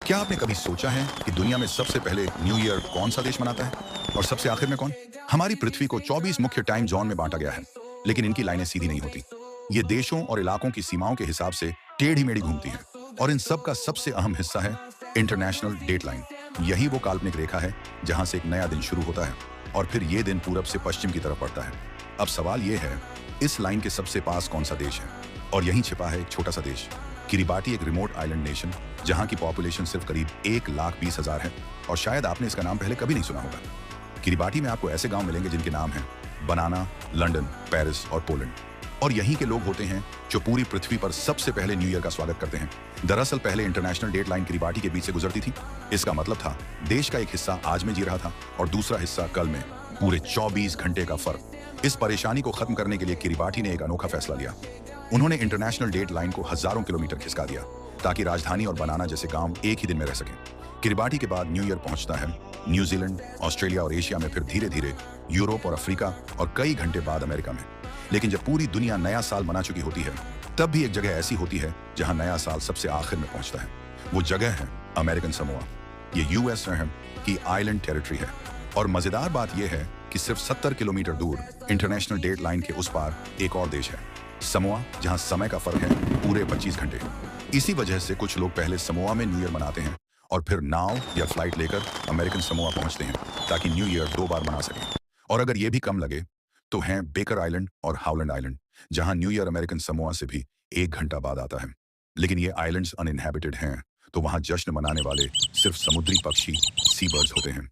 क्या आपने कभी सोचा है कि दुनिया में सबसे पहले न्यू ईयर कौन सा देश मनाता है और सबसे आखिर में कौन? हमारी पृथ्वी को 24 मुख्य टाइम जोन में बांटा गया है, लेकिन इनकी लाइनें सीधी नहीं होती। ये देशों और इलाकों की सीमाओं के हिसाब से टेढ़ी मेढ़ी घूमती हैं, और इन सब का सबसे अहम हिस्सा है इंटरनेशनल डेट लाइन। यही वो काल्पनिक रेखा है जहां से एक नया दिन शुरू होता है और फिर ये दिन पूरब से पश्चिम की तरफ बढ़ता है। अब सवाल ये है, इस लाइन के सबसे पास कौन सा देश है? और यहीं छिपा है एक छोटा सा देश, किरिबाटी, एक रिमोट आइलैंड नेशन जहां की पॉपुलेशन सिर्फ करीब 1,20,000 है, और शायद आपने इसका नाम पहले कभी नहीं सुना होगा। किरिबाटी में आपको ऐसे गांव मिलेंगे जिनके नाम हैं बनाना, लंदन, पेरिस और पोलैंड। और यहीं के लोग होते हैं जो पूरी पृथ्वी पर सबसे पहले न्यू ईयर का स्वागत करते हैं। दरअसल पहले इंटरनेशनल डेट लाइन किरिबाटी के बीच से गुजरती थी। इसका मतलब था देश का एक हिस्सा आज में जी रहा था और दूसरा हिस्सा कल में, पूरे 24 घंटे का फर्क। इस परेशानी को खत्म करने के लिए किरिबाटी ने एक अनोखा फैसला लिया। उन्होंने इंटरनेशनल डेट लाइन को हजारों किलोमीटर खिसका दिया ताकि राजधानी और बनाना जैसे गांव एक ही दिन में रह सकें। किरिबाटी के बाद न्यू ईयर पहुंचता है न्यूजीलैंड, ऑस्ट्रेलिया और एशिया में, फिर धीरे धीरे यूरोप और अफ्रीका, और कई घंटे बाद अमेरिका में। लेकिन जब पूरी दुनिया नया साल मना चुकी होती है, तब भी एक जगह ऐसी होती है जहां नया साल सबसे आखिर में पहुंचता है। वो जगह है अमेरिकन समोआ। ये यूएस की आइलैंड टेरिटरी है, और मजेदार बात यह है कि सिर्फ 70 किलोमीटर दूर इंटरनेशनल डेट लाइन के उस पार एक और देश है, समोआ, जहां समय का फर्क है पूरे 25 घंटे। इसी वजह से कुछ लोग पहले समोआ में न्यू ईयर मनाते हैं और फिर नाव या फ्लाइट लेकर अमेरिकन समोआ पहुंचते हैं ताकि न्यू ईयर 2 बार मना सकें। और अगर ये भी कम लगे तो हैं बेकर आइलैंड और हाउलैंड आइलैंड, जहां न्यू ईयर अमेरिकन समोआ से भी 1 घंटा बाद आता है। लेकिन ये आइलैंड्स अनइनहैबिटेड हैं, तो वहां जश्न मनाने वाले सिर्फ समुद्री पक्षी, सी बर्ड्स होते हैं।